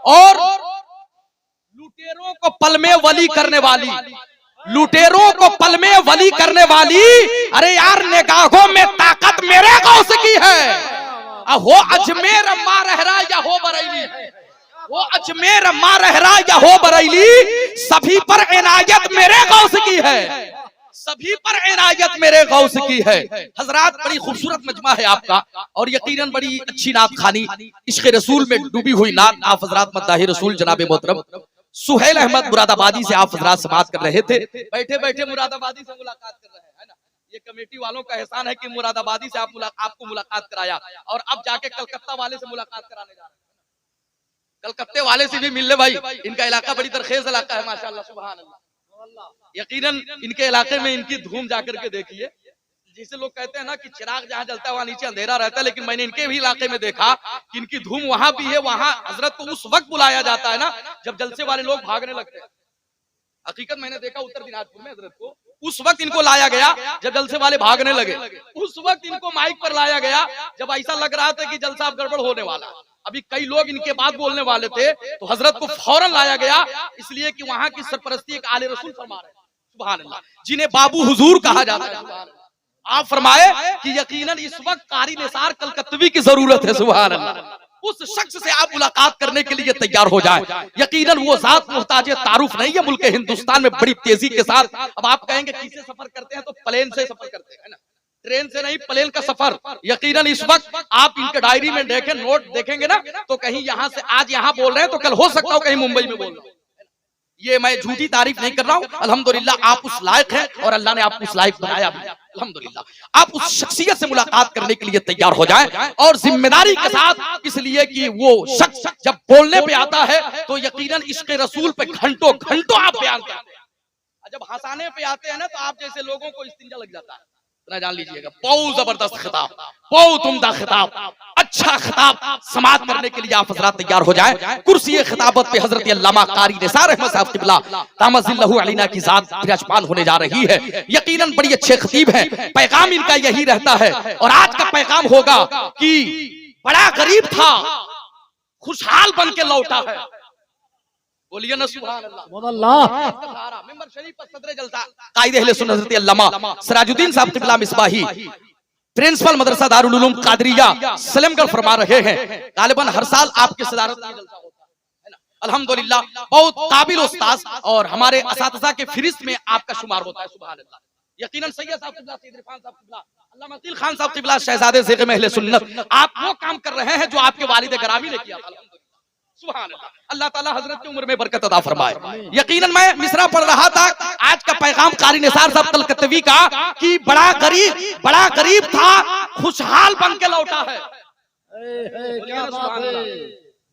और लुटेरों को पल में वली करने वाली, लुटेरों को पल में वली करने वाली, अरे यार निगाहों में ताकत मेरे गौस की है। हो अजमेर अम्मा रहरा या हो बरेली, वो अजमेर अम्मा रहरा या हो बरेली, सभी पर इनायत मेरे गौस की है, सभी पर इनायत मेरे गौस की है। हजरात बड़ी खूबसूरत मजमा है आपका और यकीनन बड़ी अच्छी नात खानी, इश्क़ रसूल में डूबी हुई नात आप हजरात मद्दाही रसूल जनाब मोहतरम सुहेल अहमद मुरादाबादी से आप हजरात समात कर रहे थे। बैठे बैठे मुरादाबादी से मुलाकात कर रहे हैं ना, ये कमेटी वालों का एहसान है कि मुरादाबादी से आपको मुलाकात कराया और अब जाके कलकत्ता वाले से मुलाकात कराने जा रहे हैं। कलकत्ते वाले से भी मिल ले भाई, इनका इलाका बड़ी तरखेज इलाका है माशाल्लाह सुभान अल्लाह। यकीनन इनके इलाके में इनकी धूम जाकर के देखिए, जिसे लोग कहते हैं ना कि चिराग जहां जलता है वहां नीचे अंधेरा रहता है, लेकिन मैंने इनके भी इलाके में देखा कि इनकी धूम वहां भी है। वहां हजरत को उस वक्त बुलाया जाता है ना जब जलसे वाले लोग भागने लगते हैं। हकीकत मैंने देखा उत्तर दिनाजपुर में हजरत को उस वक्त इनको लाया गया जब जलसे वाले भागने लगे, उस वक्त इनको माइक पर लाया गया जब ऐसा लग रहा था कि जलसा अब गड़बड़ होने वाला, अभी कई लोग इनके बाद बोलने वाले थे, तो हजरत को फौरन लाया गया इसलिए कि वहां की सरपरस्ती एक आले रसूल फरमा रहे सुभान अल्लाह, जिन्हें बाबू हुजूर कहा जाता है। आप फरमाए कि यकीनन इस वक्त कारी निसार कलकत्तवी की जरूरत है सुभान अल्लाह, उस शख्स से आप मुलाकात करने के लिए तैयार हो जाए। यकीनन वो जात मुहताज तारुफ नहीं है मुल्क हिंदुस्तान में बड़ी तेजी के साथ। अब आप कहेंगे किससे सफर करते हैं, तो प्लेन से सफर करते हैं ना, ट्रेन से नहीं, प्लेन का सफर। यकीनन इस वक्त आप इनके डायरी में देखें, नोट देखेंगे ना, तो कहीं यहाँ से आज यहाँ बोल रहे हैं तो कल हो सकता हो कहीं मुंबई में बोल रहे हो। ये मैं झूठी तारीफ नहीं कर रहा हूँ, अल्हम्दुलिल्लाह आप उस लायक हैं और अल्लाह ने आपको उस लायक बनाया भी, अल्हम्दुलिल्लाह। आप उस शख्सियत से मुलाकात करने के लिए तैयार हो जाएं और जिम्मेदारी के साथ, इसलिए कि वो शख्स जब बोलने पे आता है तो यकीनन इश्क़ रसूल पे घंटों घंटों आप बयान करते हैं। जब हंसाने पे आते हैं ना तो आप जैसे लोगों को इस्तिंजा लग जाता है, जान लीजिएगा। बहुत जबरदस्त खिताब, बहुत उम्दा खिताब, अच्छा खिताब समात करने के लिए आप हजरात तैयार हो जाएं। कुर्सी खिताबत पे हजरत अल्लामा कारी निसार अहमद साहब क़िबला तामज़िल्लहु अलैना की जात विराजमान होने जा रही है। यकीनन बड़ी अच्छे खतीब हैं, पैगाम इनका यही रहता है और आज का पैगाम होगा कि बड़ा गरीब था खुशहाल बन के लौटा है। बोलिए ना सुभान अल्लाह। मिंबर शरीफ पर सदर जलसा कायदे अहले सुन्नत हज़रत अल्लामा सिराजुद्दीन साहब क़िबला मिसबाही प्रिंसिपल मदरसा दारुल उलूम कादरिया सलेमगढ़ फरमा रहे हैं। गालिबन हर साल आपके सदारत में जलसा होता है ना, अल्हम्दुलिल्लाह बहुत काबिल उस्ताद और हमारे असातिज़ा के फिरिस्त में आपका शुमार होता है सुभान अल्लाह। यकीनन सैयद साहब क़िबला, सैयद इरफान साहब क़िबला, अल्लामा अकील खान साहब क़िबला शहजादे ज़ेग़ में अहले सुन्नत, आप वो काम कर रहे हैं जो आपके वालिद गिरामी ने किया था सुभान अल्लाह। अल्लाह ताला हजरत की उम्र में बरकत अता फरमाए। यकीनन मैं मिसरा पढ़ रहा था, आज का पैगाम कारी निसार साहब कलकत्तवी का कि बड़ा गरीब था खुशहाल बन के लौटा है।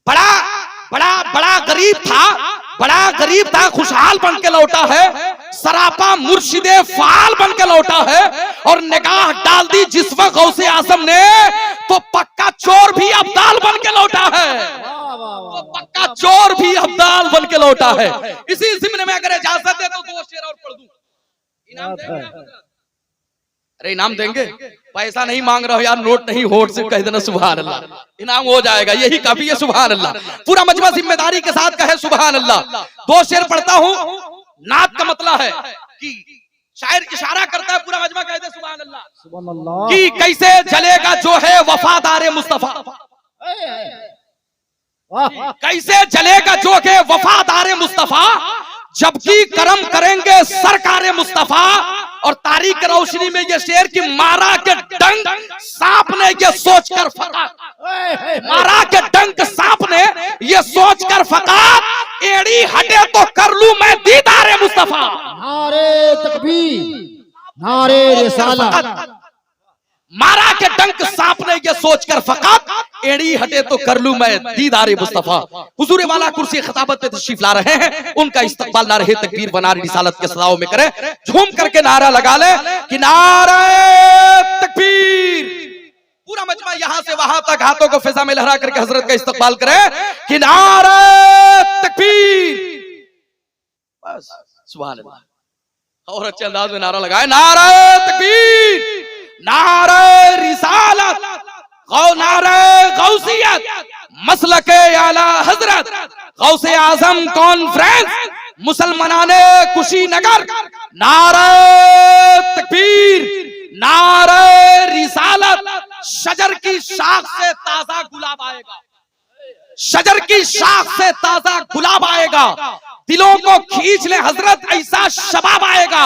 बड़ा गरीब था खुशहाल बन के लौटा है, सरापा मुर्शिदे फाल बन के लौटा है और निगाह डाल दी जिस वक्त गौसे आजम ने तो पक्का चोर भी अब्दाल बन के लौटा है, तो पक्का चोर भी अब्दाल बन के लौटा है। इसी जिम्न में अगर इजाजत है तो दो शेर और पढ़ दूं। इनाम देंगे? अरे इनाम देंगे, पैसा नहीं मांग रहा हो यार, नोट नहीं होठ से कह देना सुभान अल्लाह, इनाम हो जाएगा, यही काफी है सुभान अल्लाह। पूरा मजमा जिम्मेदारी के साथ कहे सुभान अल्लाह। दो शेर पढ़ता हूँ, नात का मतलब है कि शायर इशारा करता है, पूरा मजमा कहते सुभान अल्लाह कि कैसे जलेगा जो है वफादार मुस्तफा, कैसे जलेगा जो है वफादार मुस्तफा, जबकि करम करेंगे सरकार मुस्तफा। और तारीख रोशनी में ये शेर की मारा के डंक सांप ने ये सोच कर फका, मारा के डंक सांप ने ये सोच कर फका, एड़ी हटे तो कर लूं मैं दीदार मुस्तफा। नारे तकबीर, नारे रिसालत। मारा के डंक सांप ने ये सोचकर फकात, एड़ी हटे तो कर लूं मैं दीदार मुस्तफा। हुजूर वाला कुर्सी खिताबत पे तशरीफ ला रहे हैं, उनका इस्तकबाल नारे तकबीर व नारे रिसालत के सदाओं में करें। झूम करके नारा लगा ले कि नारे तकबीर। पूरा मजमा यहाँ से वहां तक हाथों को फिजा में लहरा करके हजरत का इस्तकबाल करे कि नारे तकबीर। बस सुभान अल्लाह। और अच्छे अंदाज में नारा लगाए, नारे तकबीर, नारे रिसालत, नारे गौसियत, मसलके आला हजरत गौसे आजम कॉन्फ्रेंस मुसलमानाने कुशीनगर, नारे तकबीर, नारे रिसालत। शजर की शाख से ताजा गुलाब आएगा, शजर की शाख से ताजा गुलाब आएगा, दिलों को खींच ले हजरत ऐसा शबाब आएगा,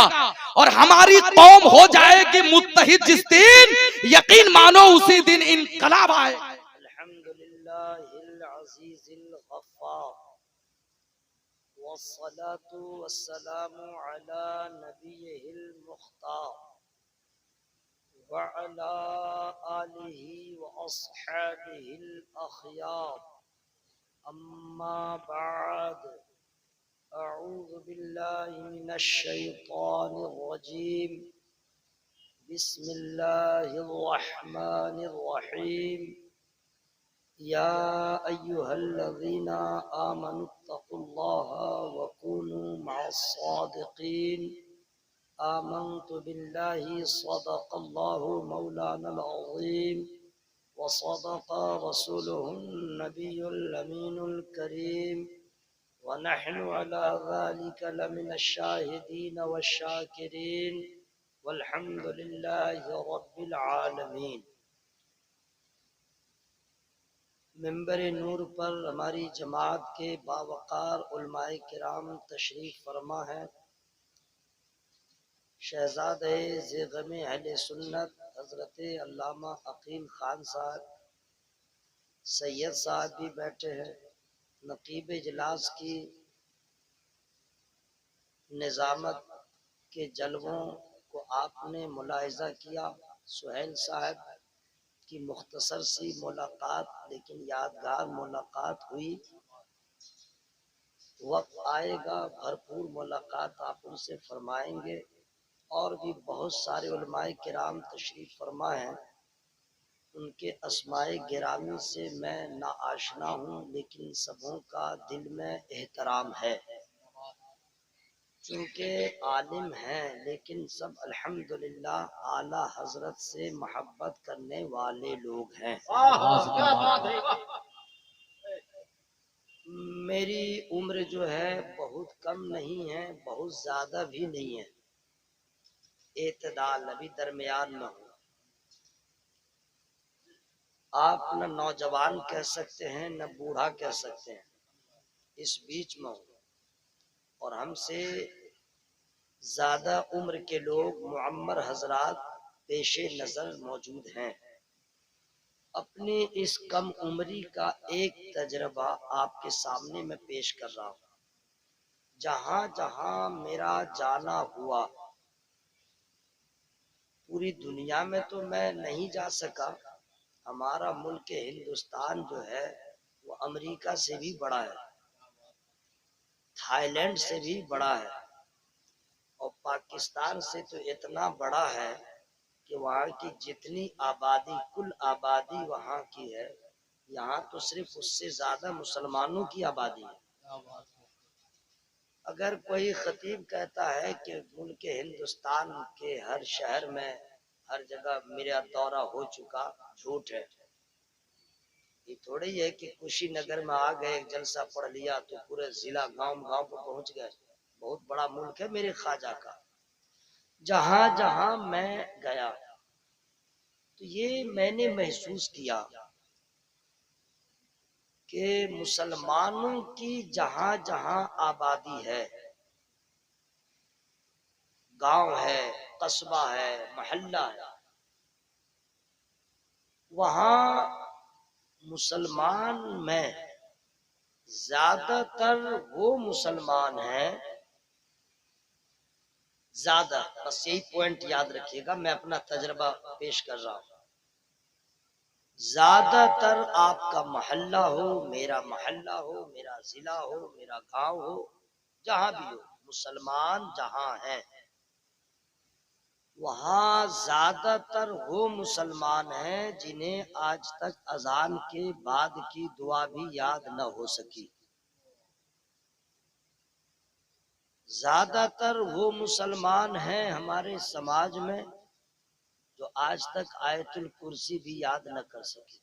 और हमारी कौम हो जाएगी मुत्तहिद जिस दिन, यकीन मानो उसी दिन इनकलाब आएगा। अल्हम्दुलिल्लाहिल अज़ीज़िल गफ़्फ़ार वस्सलातु वस्सलामु अला नबिय्यिल मुख्तार व अला आलिहि व अस्हाबिहिल अख़यार, अम्मा बअद, अऊज़ु बिल्लाहि मिनश शैतानिर रजीम, बिस्मिल्लाहिर रहमानिर रहीम। या अय्युहल्लज़ीना आमनुत्तक़ुल्लाहा व कूनू मअस्सादिक़ीन। आमन्तु बिल्लाहि सदक़ल्लाहु मौलानल अज़ीम व सदक़ रसूलुहुन नबियुल अमीनुल करीम व नहनु अला ज़ालिका लमिनश शाहिदीन वश्शाकिरीन वल्हम्दुलिल्लाहि रब्बिल आलमीन। मिंबर नूर पर हमारी जमात के बावकार उलमाए किराम तशरीफ फरमा है। शहजादे ज़ेग़म अहले सुन्नत हज़रत अल्लामा अकील खान साहब, सैयद साहब भी बैठे हैं। नकीब इजलास की निज़ामत के जलवों को आपने मुलाहिज़ा किया। सुहेल साहब की मुख्तसर सी मुलाकात लेकिन यादगार मुलाकात हुई। वक्त आएगा भरपूर मुलाकात आप उनसे फरमाएंगे। और भी बहुत सारे उलमाए किराम तशरीफ फरमा हैं, उनके अस्माए गिरामी से मैं ना आशना हूँ, लेकिन सबों का दिल में एहतराम है। चूँकि आलिम हैं लेकिन सब अल्हम्दुलिल्लाह आला हजरत से मोहब्बत करने वाले लोग हैं। मेरी उम्र जो है बहुत कम नहीं है, बहुत ज्यादा भी नहीं है, एतदाल, अभी दरमियान में हूँ। आप न नौजवान कह सकते हैं न बूढ़ा कह सकते हैं, इस बीच में हूँ। और हमसे ज्यादा उम्र के लोग मुअम्मर हजरात पेशे नजर मौजूद हैं। अपनी इस कम उम्री का एक तजर्बा आपके सामने मैं पेश कर रहा हूँ। जहाँ जहाँ मेरा जाना हुआ, पूरी दुनिया में तो मैं नहीं जा सका। हमारा मुल्क हिंदुस्तान जो है वो अमेरिका से भी बड़ा है, थाईलैंड से भी बड़ा है, और पाकिस्तान से तो इतना बड़ा है कि वहाँ की जितनी आबादी, कुल आबादी वहाँ की है, यहाँ तो सिर्फ उससे ज्यादा मुसलमानों की आबादी है। अगर कोई खतीब कहता है कि मुल्क हिंदुस्तान के हर शहर में हर जगह मेरा दौरा हो चुका, झूठ है। ये थोड़ी है कि कुशीनगर में आ गए, एक जलसा पढ़ लिया तो पूरे जिला गांव गांव को पहुंच गए। बहुत बड़ा मुल्क है मेरे ख्वाजा का। जहां जहां मैं गया तो ये मैंने महसूस किया कि मुसलमानों की जहां जहां आबादी है, गांव है, कस्बा है, मोहल्ला है, वहां मुसलमान में ज्यादातर वो मुसलमान हैं, ज्यादा, बस यही पॉइंट याद रखिएगा, मैं अपना तजर्बा पेश कर रहा हूं। ज्यादातर आपका मोहल्ला हो, मेरा मोहल्ला हो, मेरा जिला हो, मेरा गांव हो, जहां भी हो, मुसलमान जहां हैं वहां ज्यादातर वो मुसलमान हैं जिन्हें आज तक अजान के बाद की दुआ भी याद न हो सकी। ज्यादातर वो मुसलमान हैं हमारे समाज में जो आज तक आयतुल कुर्सी भी याद न कर सके।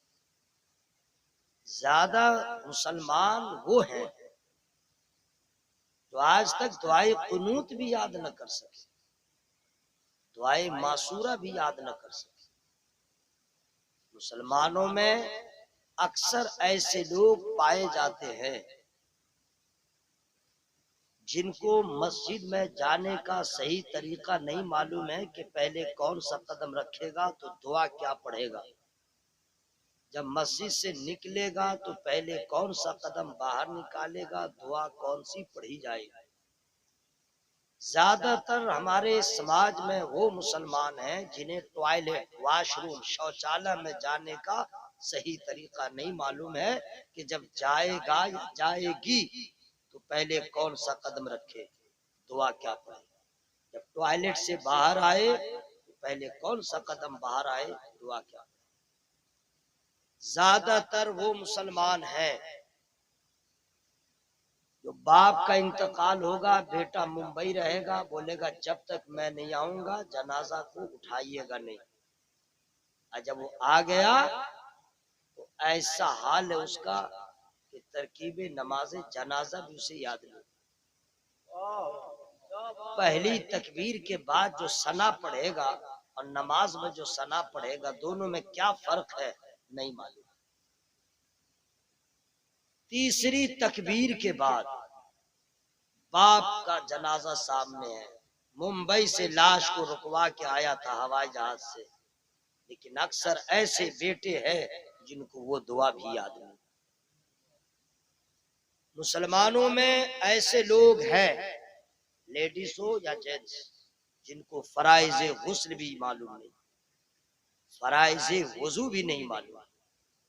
ज्यादा मुसलमान वो हैं जो आज तक दुआए कुनूत भी याद न कर सके, दुआए मासूरा भी याद न कर सके। मुसलमानों में अक्सर ऐसे लोग पाए जाते हैं जिनको मस्जिद में जाने का सही तरीका नहीं मालूम है कि पहले कौन सा कदम रखेगा तो दुआ क्या पढ़ेगा, जब मस्जिद से निकलेगा तो पहले कौन सा कदम बाहर निकालेगा, दुआ कौन सी पढ़ी जाएगी। ज्यादातर हमारे समाज में वो मुसलमान हैं जिन्हें टॉयलेट, वॉशरूम, शौचालय में जाने का सही तरीका नहीं मालूम है कि जब जाएगा या जाएगी तो पहले कौन सा कदम रखे, दुआ क्या पढ़े। जब टॉयलेट से बाहर आए तो पहले कौन सा कदम बाहर आए, दुआ क्या पढ़े। ज्यादातर वो मुसलमान हैं जो बाप का इंतकाल होगा, बेटा मुंबई रहेगा, बोलेगा जब तक मैं नहीं आऊंगा जनाजा को उठाइएगा नहीं, और जब वो आ गया तो ऐसा हाल है उसका कि तरकीबे नमाजे जनाजा भी उसे याद नहीं। पहली तकबीर के बाद जो सना पढ़ेगा और नमाज में जो सना पढ़ेगा, दोनों में क्या फर्क है नहीं मालूम। तीसरी तकबीर के बाद बाप का जनाजा सामने है, मुंबई से लाश को रुकवा के आया था हवाई जहाज से, लेकिन अक्सर ऐसे बेटे हैं जिनको वो दुआ भी याद नहीं। मुसलमानों में ऐसे लोग हैं, लेडीज हो या जेंट्स, जिनको फराइज गुस्ल भी मालूम नहीं, फराइज वजू भी नहीं मालूम,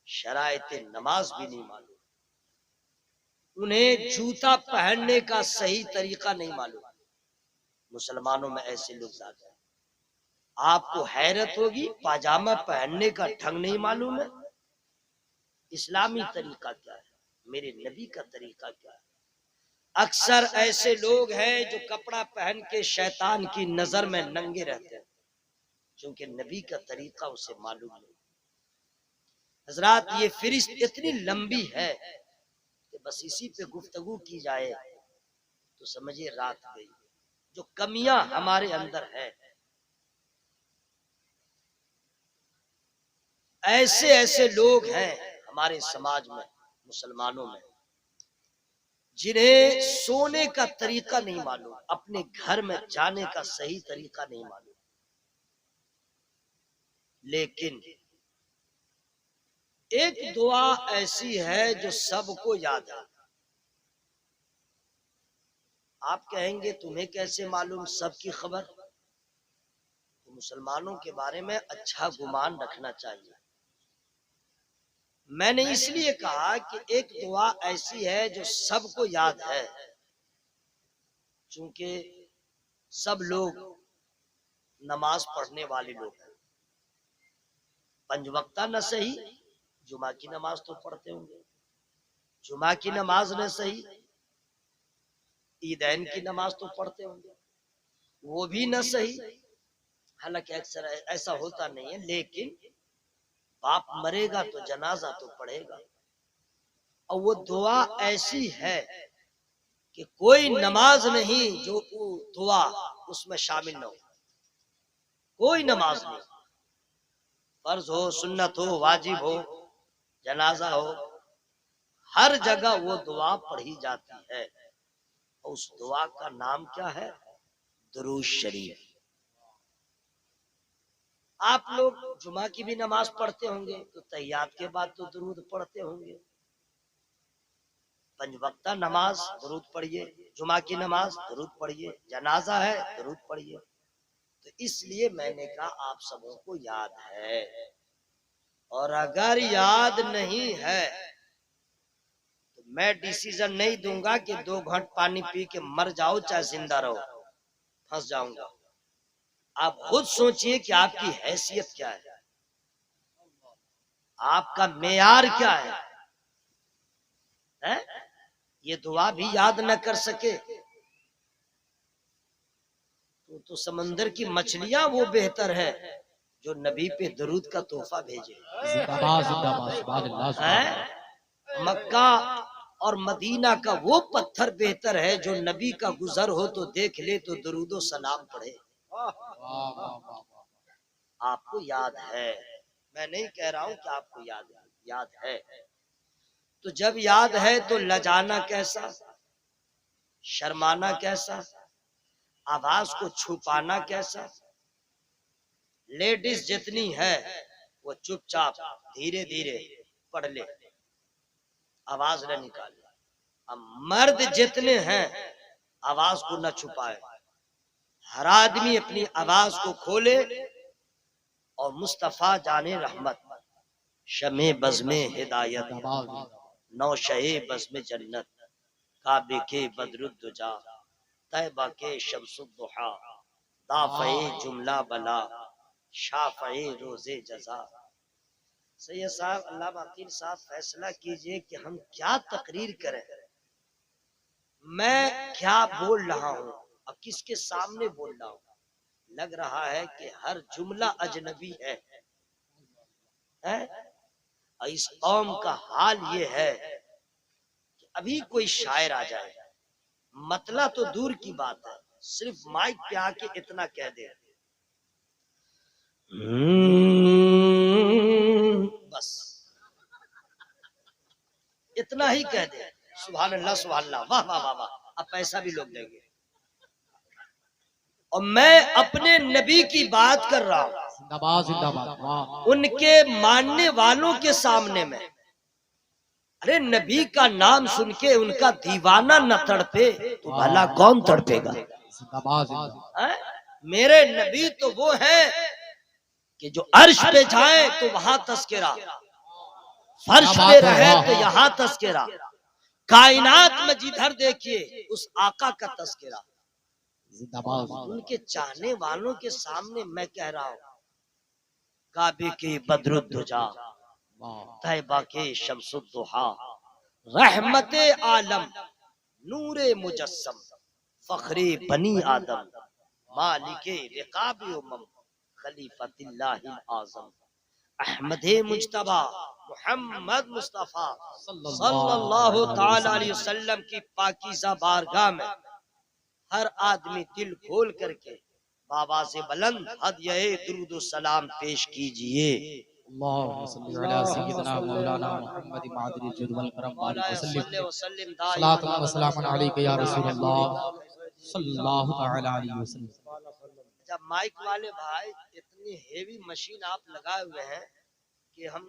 शराइत नमाज भी नहीं मालूम, उन्हें जूता पहनने का सही तरीका नहीं मालूम। मुसलमानों में ऐसे लोग ज्यादा हैं। आपको हैरत होगी, पाजामा पहनने का ढंग नहीं मालूम है, इस्लामी तरीका क्या है, मेरे नबी का तरीका क्या है। अक्सर ऐसे लोग हैं जो कपड़ा पहन के शैतान की नजर में नंगे रहते हैं, क्योंकि नबी का तरीका उसे मालूम नहीं। हजरात, ये फहरिस्त इतनी लंबी है कि बस इसी पे गुफ्तगू की जाए तो समझिए रात गई। जो कमियां हमारे अंदर है, ऐसे ऐसे लोग हैं हमारे समाज में, मुसलमानों में, जिन्हें सोने का तरीका नहीं मालूम, अपने घर में जाने का सही तरीका नहीं मालूम, लेकिन एक दुआ ऐसी है जो सबको याद है। आप कहेंगे तुम्हें कैसे मालूम, सबकी खबर। तो मुसलमानों के बारे में अच्छा गुमान रखना चाहिए। मैंने इसलिए कहा कि एक दुआ ऐसी है जो सबको याद है, क्योंकि सब लोग नमाज पढ़ने वाले लोग हैं। पंज वक्ता न सही, जुमा की नमाज तो पढ़ते होंगे, जुमा की नमाज न सही, ईदैन की नमाज तो पढ़ते होंगे, वो भी न सही। हालांकि अक्सर ऐसा होता नहीं है, लेकिन बाप मरेगा तो जनाजा तो पढ़ेगा। और वो दुआ ऐसी है कि कोई नमाज नहीं जो दुआ उसमें शामिल न हो, कोई नमाज नहीं, फर्ज हो, सुन्नत हो, वाजिब हो, जनाजा हो, हर जगह वो दुआ पढ़ी जाती है। और उस दुआ का नाम क्या है? दुरूद शरीफ। आप लोग जुमा की भी नमाज पढ़ते होंगे तो तहियात के बाद तो दुरूद पढ़ते होंगे। पंज वक्ता नमाज दुरूद पढ़िए, जुमा की नमाज दुरूद पढ़िए, जनाजा है दुरूद पढ़िए। तो इसलिए मैंने कहा आप सबों को याद है, और अगर याद नहीं है तो मैं डिसीजन नहीं दूंगा कि 2 घंट पानी पी के मर जाओ चाहे जिंदा रहो, फंस जाऊंगा। आप खुद सोचिए कि आपकी हैसियत क्या है, आपका मेयार क्या है? ये दुआ भी याद न कर सके तो समंदर की मछलियां वो बेहतर है जो नबी पे दरूद का तोहफा भेजे। जिंदाबाद जिंदाबाद, सुभान अल्लाह, सुभान अल्लाह। मक्का और मदीना का वो पत्थर बेहतर है जो नबी का गुजर हो तो देख ले तो दरूदो सलाम पढ़े। आपको याद है, मैं नहीं कह रहा हूं कि आपको याद है। तो जब याद है तो लजाना कैसा, शर्माना कैसा, आवाज को छुपाना कैसा। लेडीज जितनी है वो चुपचाप धीरे धीरे पढ़ ले, आवाज न निकाले। अब मर्द जितने हैं आवाज को न छुपाए, हर आदमी अपनी आवाज को खोले। और मुस्तफा जाने रहमत, शमे बज़्मे हिदायत, नौशहे बज़्मे जन्नत, काबे के बदरुद्दुजा, तैबा के शम्सुद्दुहा, दाफ़े जुमला बला, शाफ़े रोज़े जज़ा। सैयद साहब, अल्लामा अकील साहब, फैसला कीजिए कि हम क्या तकरीर करें, मैं क्या बोल रहा हूँ और किसके सामने बोल रहा हूँ। लग रहा है कि हर जुमला अजनबी है। इस कौम का हाल ये है कि अभी कोई शायर आ जाए, मतला तो दूर की बात है, सिर्फ माइक पे आके इतना कह दे, बस इतना ही कह दे, सुभान अल्लाह सुभान अल्लाह, वाह वाह वाह वाह, अब पैसा भी लोग देंगे। और मैं अपने नबी की बात कर रहा हूं, जिंदाबाद जिंदाबाद। उनके मानने वालों के सामने में। अरे नबी का नाम सुन के उनका दीवाना न तड़पे तो भला कौन तड़पेगा। जिंदाबाद जिंदाबाद। मेरे नबी तो वो हैं कि जो अर्श पे जाए तो वहां तस्करा, फर्श पे रहे तो यहाँ तस्करा, कायनात में जिधर देखिए उस आका का तस्करा। उनके चाहने वालों के सामने मैं कह रहा हूं, काबे के बदरुद्दुजा, तैबा के शम्सुद्दुहा, रहमते आलम, नूरे मुजस्सम, फखरे बनी आदम, मालिके रिकाबे उम्मम, खलीफतिल्लाहिल आज़म, अहमदे मुज्तबा मुहम्मद मुस्तफा सल्लल्लाहु ताला अलैहि वसल्लम की पाकीज़ा बारगाह में हर आदमी दिल खोल करके बाबा से बुलंद हदिये दुरूद व सलाम पेश कीजिए। अल्लाहुम्मा सल्ली अला सय्यिदिना मौलाना मुहम्मद मादिल जुद वल करम वसल्लम, सलातु व सलामुन अलैका या रसूलल्लाह सल्लल्लाहु तआला अलैहि वसल्लम। जब माइक वाले भाई इतनी हेवी मशीन आप लगाए हुए हैं कि हम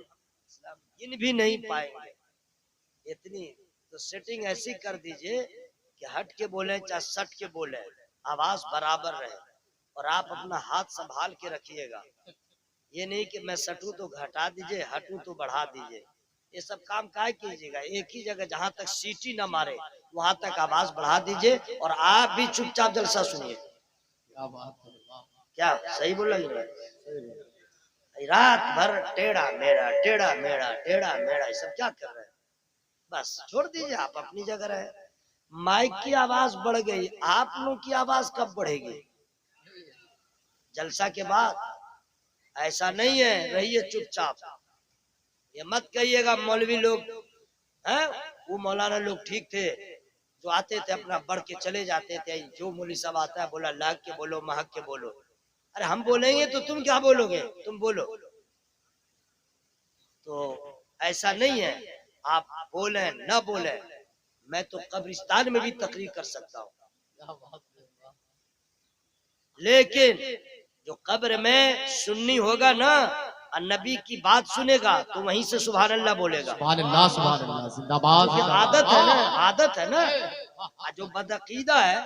गिन भी नहीं पाएंगे इतनी, तो सेटिंग ऐसी कर दीजिए कि हट के बोले चाहे सट के बोले, आवाज बराबर रहे। और आप अपना हाथ संभाल के रखिएगा, ये नहीं कि मैं सटूं तो घटा दीजिए, हटूं तो बढ़ा दीजिए। ये सब काम काहे कीजिएगा, एक ही जगह जहां तक सीटी ना मारे वहां तक आवाज बढ़ा दीजिए। और आप भी चुपचाप जलसा सुनिए। क्या सही बोला? रात भर टेढ़ा मेढ़ा टेढ़ा मेढ़ा टेढ़ा मेढ़ा ये सब क्या कर रहे हैं? बस छोड़ दीजिए, आप अपनी जगह रहे। माइक की आवाज बढ़ गई, आप लोग की आवाज कब बढ़ेगी? जलसा के बाद। ऐसा नहीं है, रहिए चुपचाप। ये मत कहिएगा मौलवी लोग हैं, वो मौलाना लोग ठीक थे जो आते थे अपना बढ़ के चले जाते थे, जो मौलवी साहब आता है बोला लाग के बोलो, महक के बोलो। अरे हम बोलेंगे तो तुम क्या बोलोगे, तुम बोलो। तो ऐसा नहीं है, आप बोले न बोले, मैं तो कब्रिस्तान में भी तकरीर कर सकता हूँ। लेकिन जो कब्र में सुन्नी होगा ना और नबी की बात सुनेगा तो वहीं से सुभान अल्लाह बोलेगा। सुभान अल्लाह जिंदाबाद। आदत है ना, आदत है ना। जो बदअकीदा है